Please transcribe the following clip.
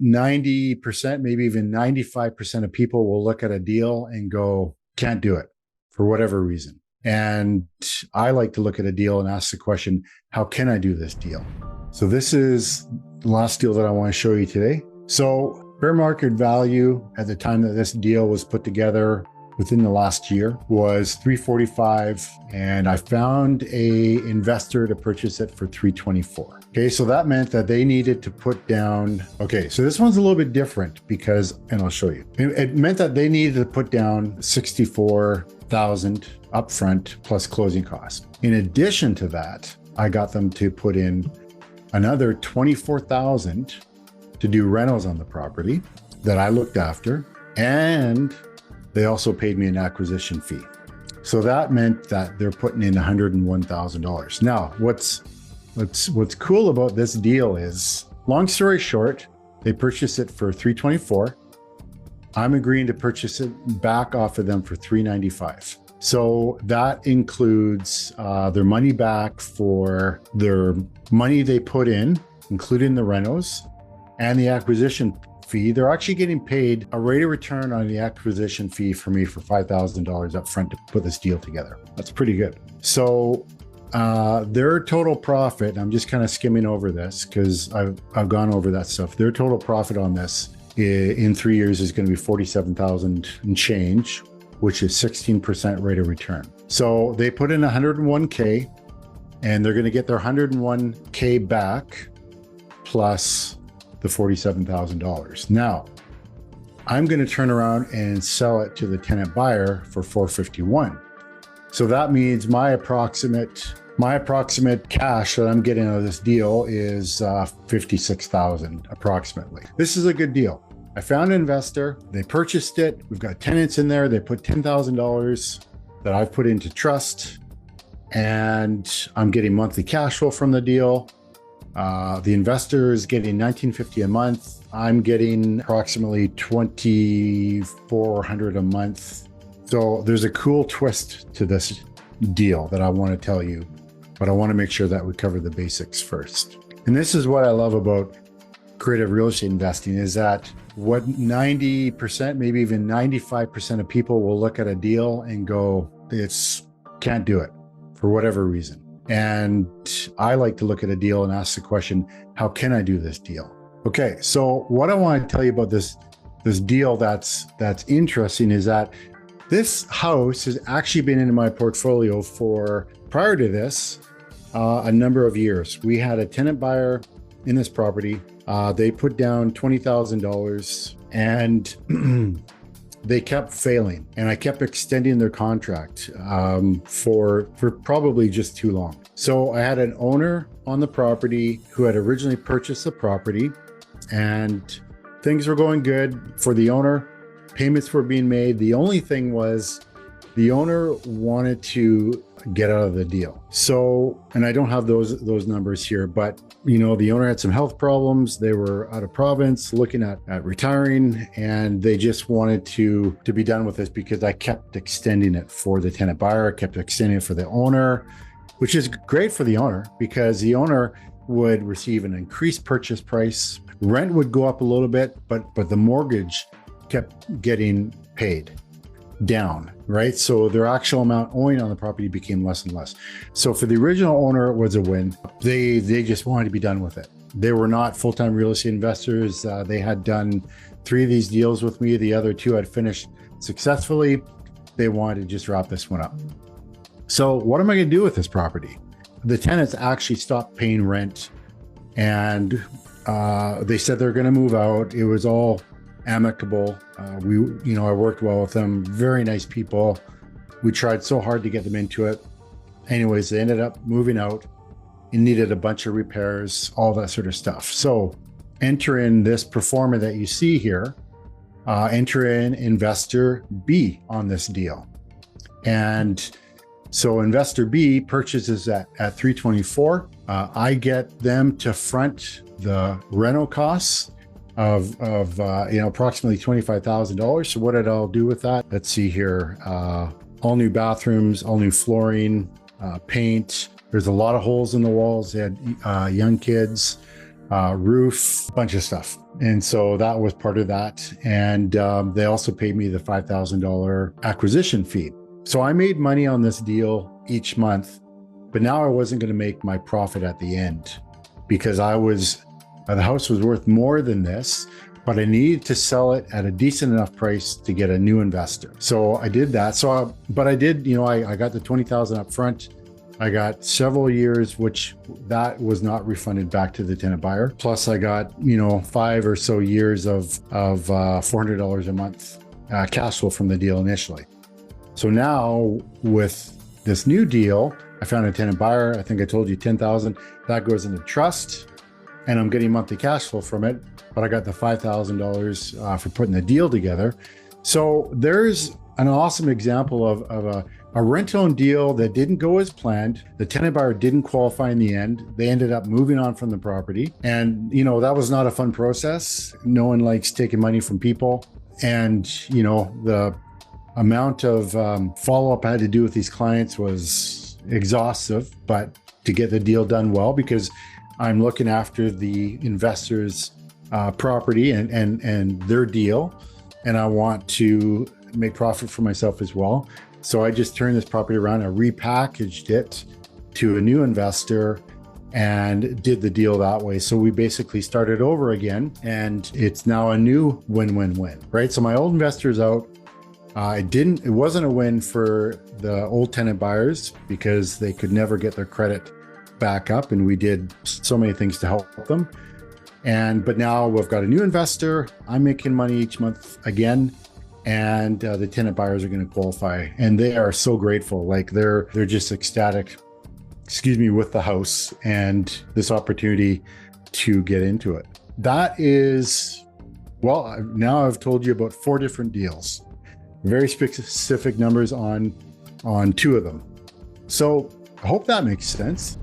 90%, maybe even 95% of people will look at a deal and go, can't do it for whatever reason. And I like to look at a deal and ask the question, how can I do this deal? So this is the last deal that I want to show you today. So fair market value at the time that this deal was put together within the last year was $345, and I found a investor to purchase it for $324. Okay, so that meant that they needed to put down, okay, so this one's a little bit different because, and I'll show you. It meant that they needed to put down $64,000 upfront plus closing costs. In addition to that, I got them to put in another $24,000 to do rentals on the property that I looked after, and they also paid me an acquisition fee. So that meant that they're putting in $101,000. Now, what's cool about this deal is, long story short, they purchased it for $324. I'm agreeing to purchase it back off of them for $395. So that includes their money back for their money they put in, including the rentals and the acquisition fee. They're actually getting paid a rate of return on the acquisition fee for me for $5,000 up front to put this deal together. That's pretty good. So their total profit, I'm just kind of skimming over this because I've gone over that stuff. Their total profit on this in 3 years is going to be $47,000 and change, which is 16% rate of return. So they put in $101K, and they're going to get their $101K back plus the $47,000. Now, I'm going to turn around and sell it to the tenant buyer for $451. So that means my approximate cash that I'm getting out of this deal is $56,000 approximately. This is a good deal. I found an investor, they purchased it. We've got tenants in there. They put $10,000 that I've put into trust, and I'm getting monthly cash flow from the deal. The investor is getting $1,950 a month. I'm getting approximately $2,400 a month. So there's a cool twist to this deal that I want to tell you, but I want to make sure that we cover the basics first. And this is what I love about creative real estate investing, is that what 90%, maybe even 95% of people will look at a deal and go, can't do it for whatever reason. And I like to look at a deal and ask the question, how can I do this deal? Okay, so what I want to tell you about this deal that's interesting is that this house has actually been in my portfolio for, prior to this, a number of years. We had a tenant buyer in this property. They put down $20,000, and they kept failing, and I kept extending their contract for probably just too long. So I had an owner on the property who had originally purchased the property, and things were going good for the owner. Payments were being made. The only thing was the owner wanted to get out of the deal. So, and I don't have those numbers here, but the owner had some health problems. They were out of province looking at retiring, and they just wanted to be done with this because I kept extending it for the tenant buyer. I kept extending it for the owner, which is great for the owner because the owner would receive an increased purchase price. Rent would go up a little bit, but the mortgage kept getting paid down, right? So their actual amount owing on the property became less and less. So for the original owner, it was a win. They just wanted to be done with it. They were not full-time real estate investors. They had done 3 of these deals with me. The other 2 had finished successfully. They wanted to just wrap this one up. So what am I going to do with this property? The tenants actually stopped paying rent, and they said they're going to move out. It was all amicable. I worked well with them. Very nice people. We tried so hard to get them into it. Anyways, they ended up moving out. It needed a bunch of repairs, all that sort of stuff. So enter in this pro forma that you see here. Enter in investor B on this deal. And so investor B purchases at $324. I get them to front the rental costs of approximately $25,000. So what did I do with that? Let's see here. All new bathrooms, all new flooring, paint. There's a lot of holes in the walls. They had young kids, roof, bunch of stuff. And so that was part of that. And they also paid me the $5,000 acquisition fee. So I made money on this deal each month, but now I wasn't going to make my profit at the end because the house was worth more than this, but I needed to sell it at a decent enough price to get a new investor. So I did that. But I did, I got the $20,000 up front. I got several years, which that was not refunded back to the tenant buyer. Plus I got, 5 or so years of $400 a month cash flow from the deal initially. So now with this new deal, I found a tenant buyer. I think I told you 10,000. That goes into trust, and I'm getting monthly cash flow from it. But I got the $5,000 for putting the deal together. So there's an awesome example of a rent-own deal that didn't go as planned. The tenant buyer didn't qualify in the end. They ended up moving on from the property. And, that was not a fun process. No one likes taking money from people. And, the amount of follow-up I had to do with these clients was exhaustive, but to get the deal done well, because I'm looking after the investors' property and their deal, and I want to make profit for myself as well. So I just turned this property around. I repackaged it to a new investor and did the deal that way. So we basically started over again, and it's now a new win-win-win, right? So my old investor's out. It wasn't a win for the old tenant buyers because they could never get their credit back up, and we did so many things to help them. But now we've got a new investor. I'm making money each month again, and the tenant buyers are going to qualify, and they are so grateful. Like they're just ecstatic, with the house and this opportunity to get into it. That is, now I've told you about 4 different deals. Very specific numbers on 2 of them. So I hope that makes sense.